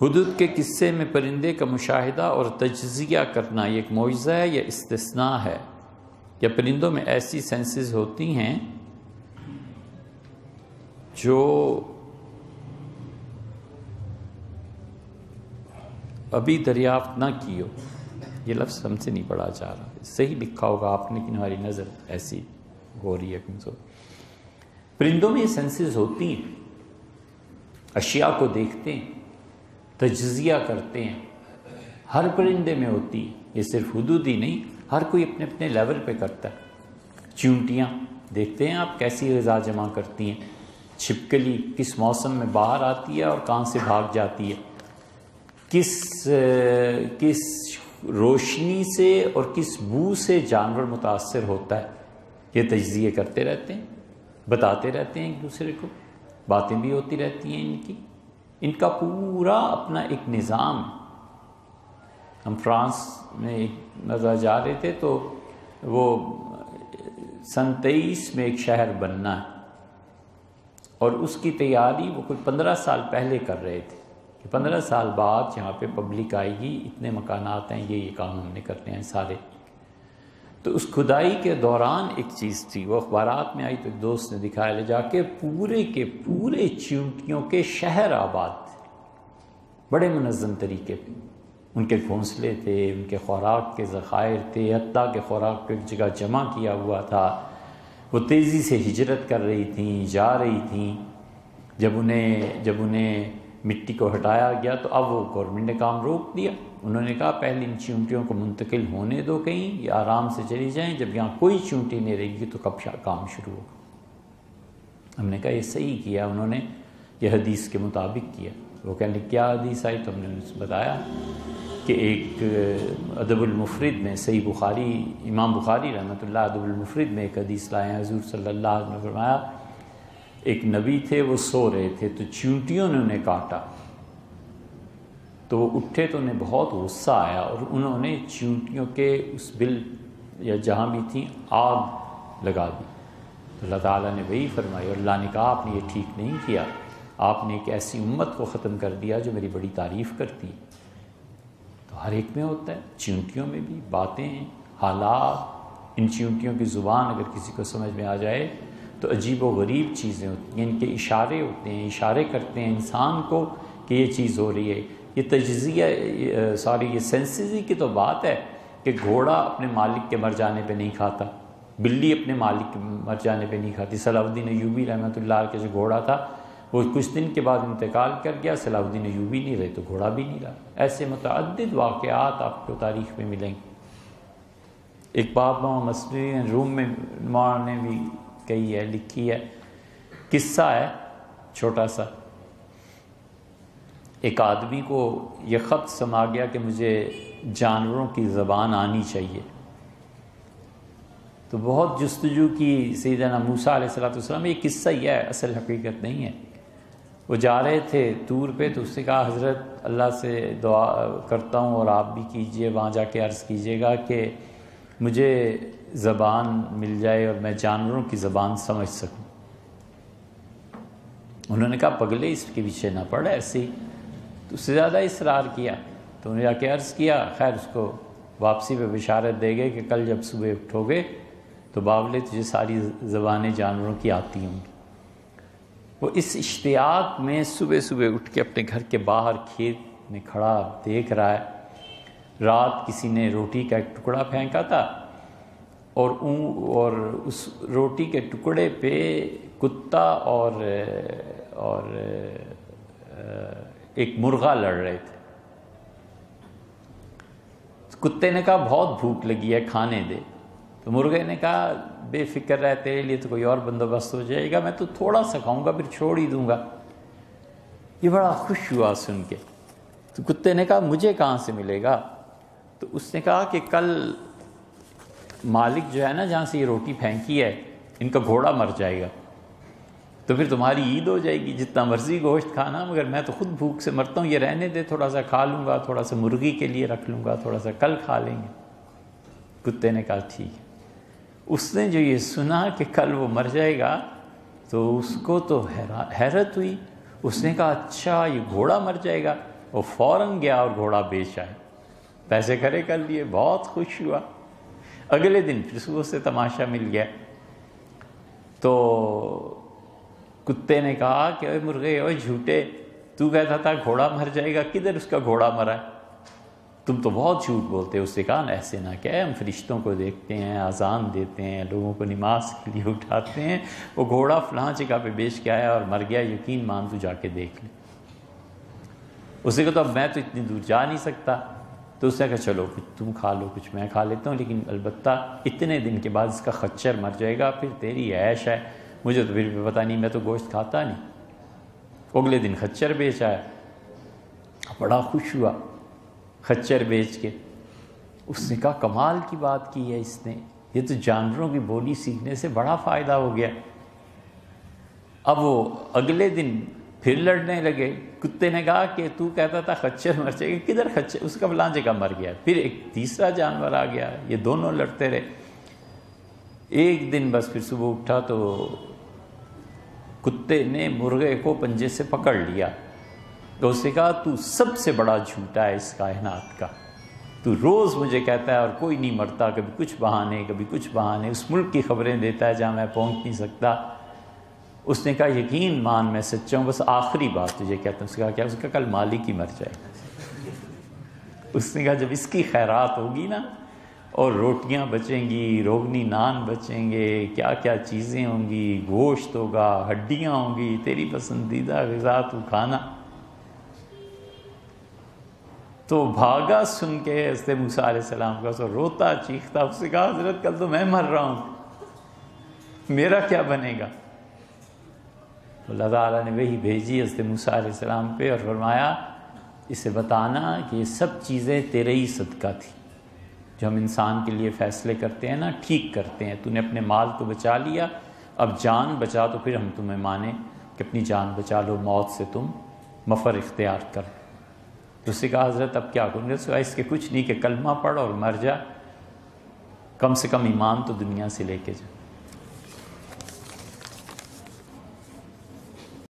حدود کے قصے میں پرندے کا مشاہدہ اور تجزیہ کرنا یہ ایک معجزہ ہے یا استثناء ہے؟ یا پرندوں میں ایسی سینسز ہوتی ہیں جو ابھی دریافت نہ کی ہو؟ یہ لفظ ہم سے نہیں پڑھا جا رہا، صحیح لکھا ہوگا آپ نے لیکن ہماری نظر ایسی ہو رہی ہے کمزور۔ پرندوں میں یہ سینسز ہوتی ہیں، اشیاء کو دیکھتے ہیں، تجزیہ کرتے ہیں، ہر پرندے میں ہوتی ہے، یہ صرف حدود ہی نہیں، ہر کوئی اپنے اپنے لیول پہ کرتا ہے۔ چیونٹیاں دیکھتے ہیں آپ کیسی غذا جمع کرتی ہیں، چھپکلی کس موسم میں باہر آتی ہے اور کہاں سے بھاگ جاتی ہے، کس روشنی سے اور کس بو سے جانور متاثر ہوتا ہے، یہ تجزیے کرتے رہتے ہیں، بتاتے رہتے ہیں ایک دوسرے کو، باتیں بھی ہوتی رہتی ہیں ان کا پورا اپنا ایک نظام۔ ہم فرانس میں ایک مرتبہ جا رہے تھے تو وہ سن 23 میں ایک شہر بننا ہے اور اس کی تیاری وہ کوئی 15 سال پہلے کر رہے تھے کہ 15 سال بعد یہاں پہ پبلک آئے گی، اتنے مکانات ہیں، یہ کام ہم نے کرنے ہیں سارے۔ تو اس کھدائی کے دوران ایک چیز تھی، وہ اخبارات میں آئی تو ایک دوست نے دکھایا، لے جا کے پورے کے پورے چیونٹیوں کے شہر آباد تھے، بڑے منظم طریقے پہ، ان کے گھونسلے تھے، ان کے خوراک کے ذخائر تھے، حتیٰ کہ خوراک کو ایک جگہ جمع کیا ہوا تھا۔ وہ تیزی سے ہجرت کر رہی تھیں، جا رہی تھیں۔ جب انہیں مٹی کو ہٹایا گیا تو اب وہ گورنمنٹ نے کام روک دیا۔ انہوں نے کہا پہلے ان چیونٹیوں کو منتقل ہونے دو کہیں، یہ آرام سے چلی جائیں، جب یہاں کوئی چیونٹی نہیں رہے گی تو کب کام شروع ہوگا۔ ہم نے کہا یہ صحیح کیا انہوں نے، یہ حدیث کے مطابق کیا۔ وہ کہنے کیا حدیث آئی تو ہم نے بتایا کہ ایک ادب المفرد میں، صحیح بخاری، امام بخاری رحمۃ اللہ ادب المفرد میں ایک حدیث لائے ہیں، حضور صلی اللہ علیہ وسلم نے فرمایا ایک نبی تھے، وہ سو رہے تھے تو چیونٹیوں نے انہیں کاٹا، تو وہ اٹھے تو انہیں بہت غصہ آیا اور انہوں نے چیونٹیوں کے اس بل یا جہاں بھی تھیں آگ لگا دی۔ تو اللہ تعالیٰ نے وہی فرمائی اور اللہ نے کہا آپ نے یہ ٹھیک نہیں کیا، آپ نے ایک ایسی امت کو ختم کر دیا جو میری بڑی تعریف کرتی۔ تو ہر ایک میں ہوتا ہے، چیونٹیوں میں بھی باتیں ہیں، حالات، ان چیونٹیوں کی زبان اگر کسی کو سمجھ میں آ جائے تو عجیب و غریب چیزیں ہوتی ہیں، ان کے اشارے ہوتے ہیں، اشارے کرتے ہیں انسان کو کہ یہ چیز ہو رہی ہے۔ یہ تجزیہ یہ سینسز ہی کی تو بات ہے کہ گھوڑا اپنے مالک کے مر جانے پہ نہیں کھاتا، بلی اپنے مالک کے مر جانے پہ نہیں کھاتی۔ صلاح الدین ایوبی رحمۃ اللہ علیہ کا جو گھوڑا تھا وہ کچھ دن کے بعد انتقال کر گیا، صلاح الدین ایوبی نہیں رہے تو گھوڑا بھی نہیں رہا۔ ایسے متعدد واقعات آپ کو تاریخ میں ملیں گے۔ ایک بات مسئلے روم میں علماء نے بھی کہی ہے، لکھی ہے، قصہ ہے چھوٹا سا۔ ایک آدمی کو یہ خط سما گیا کہ مجھے جانوروں کی زبان آنی چاہیے، تو بہت جستجو کی سیدنا موسیٰ علیہ السلام، یہ قصہ ہی ہے، اصل حقیقت نہیں ہے۔ وہ جا رہے تھے طور پہ تو اس نے کہا حضرت اللہ سے دعا کرتا ہوں اور آپ بھی کیجئے، وہاں جا کے عرض کیجئے گا کہ مجھے زبان مل جائے اور میں جانوروں کی زبان سمجھ سکوں۔ انہوں نے کہا پگلے اس کے پیچھے نہ پڑ، ایسے ہی تو اس سے زیادہ اصرار کیا تو انہوں نے جا کے عرض کیا، خیر اس کو واپسی پہ بشارت دے گئے کہ کل جب صبح اٹھو گے تو باولے تجھے ساری زبانیں جانوروں کی آتی ہوں گی۔ وہ اس اشتیاق میں صبح صبح اٹھ کے اپنے گھر کے باہر کھیت میں کھڑا دیکھ رہا ہے، رات کسی نے روٹی کا ایک ٹکڑا پھینکا تھا اور اس روٹی کے ٹکڑے پہ کتا اور ایک مرغا لڑ رہے تھے۔ کتے نے کہا بہت بھوک لگی ہے، کھانے دے۔ تو مرغے نے کہا بے فکر رہ، تیرے لیے تو کوئی اور بندوبست ہو جائے گا، میں تو تھوڑا سا کھاؤں گا پھر چھوڑ ہی دوں گا۔ یہ بڑا خوش ہوا سن کے۔ تو کتے نے کہا مجھے کہاں سے ملے گا؟ تو اس نے کہا کہ کل مالک جو ہے نا جہاں سے یہ روٹی پھینکی ہے، ان کا گھوڑا مر جائے گا، تو پھر تمہاری عید ہو جائے گی، جتنا مرضی گوشت کھانا، مگر میں تو خود بھوک سے مرتا ہوں، یہ رہنے دے، تھوڑا سا کھا لوں گا، تھوڑا سا مرغی کے لیے رکھ لوں گا، تھوڑا سا کل کھا لیں گے۔ کتے نے کہا ٹھیک ہے۔ اس نے جو یہ سنا کہ کل وہ مر جائے گا تو اس کو تو حیرت ہوئی۔ اس نے کہا اچھا یہ گھوڑا مر جائے گا؟ وہ فوراً گیا اور گھوڑا بیچ آئے، پیسے کھڑے کر لیے، بہت خوش ہوا۔ اگلے دن پھر صبح سے تماشا مل گیا، تو کتے نے کہا کہ اے مرغے، اے جھوٹے، تو کہتا تھا گھوڑا مر جائے گا، کدھر اس کا گھوڑا مرا ہے؟ تم تو بہت جھوٹ بولتے ہو۔ اس نے کہا ایسے نہ کہ ہم فرشتوں کو دیکھتے ہیں، اذان دیتے ہیں، لوگوں کو نماز کے لیے اٹھاتے ہیں، وہ گھوڑا فلاں جگہ پہ بیچ کے آیا اور مر گیا، یقین مان تو جا کے دیکھ لے۔ اس نے کہا تو اب میں تو اتنی دور جا نہیں سکتا، تو اس نے کہا چلو کچھ تم کھا لو، کچھ میں کھا لیتا ہوں، لیکن البتہ اتنے دن کے بعد اس کا خچر مر جائے گا، پھر تیری عیش ہے، مجھے تو پھر بھی پتہ نہیں، میں تو گوشت کھاتا نہیں۔ اگلے دن خچر بیچ آیا، بڑا خوش ہوا خچر بیچ کے۔ اس نے کہا کمال کی بات کی ہے اس نے، یہ تو جانوروں کی بولی سیکھنے سے بڑا فائدہ ہو گیا۔ اب وہ اگلے دن پھر لڑنے لگے۔ کتے نے کہا کہ تو کہتا تھا خچر مر جائے گا، کدھر خچر؟ اس کا فلاں جگہ مر گیا۔ پھر ایک تیسرا جانور آ گیا، یہ دونوں لڑتے رہے۔ ایک دن بس پھر صبح اٹھا تو کتے نے مرغے کو پنجے سے پکڑ لیا، تو اس نے کہا تو سب سے بڑا جھوٹا ہے اس کائنات کا، تو روز مجھے کہتا ہے اور کوئی نہیں مرتا، کبھی کچھ بہانے کبھی کچھ بہانے، اس ملک کی خبریں دیتا ہے جہاں میں پہنچ نہیں سکتا۔ اس نے کہا یقین مان میں سچا ہوں، بس آخری بات تجھے کہتا ہوں۔ اس نے کہا کیا؟ اس کا کل مالک ہی مر جائے گا۔ اس نے کہا جب اس کی خیرات ہوگی نا، اور روٹیاں بچیں گی، روغنی نان بچیں گے، کیا کیا چیزیں ہوں گی، گوشت ہوگا، ہڈیاں ہوں گی، تیری پسندیدہ غذا تو کھانا۔ تو بھاگا سن کے حضرت موسیٰ علیہ السلام کا، سو روتا چیختا، اس نے کہا حضرت کل تو میں مر رہا ہوں، میرا کیا بنے گا؟ اللہ تعالیٰ نے وہی بھیجی حضرت موسیٰ علیہ السلام پہ اور فرمایا اسے بتانا کہ یہ سب چیزیں تیرے ہی صدقہ تھی، جو ہم انسان کے لیے فیصلے کرتے ہیں نا، ٹھیک کرتے ہیں۔ تو نے اپنے مال تو بچا لیا، اب جان بچا تو پھر ہم تمہیں مانیں کہ اپنی جان بچا لو، موت سے تم مفر اختیار کر۔ تو اس نے کہا حضرت اب کیا کروں گا؟ سوائے اس کے کچھ نہیں کہ کلمہ پڑھ اور مر جا، کم سے کم ایمان تو دنیا سے لے کے جا۔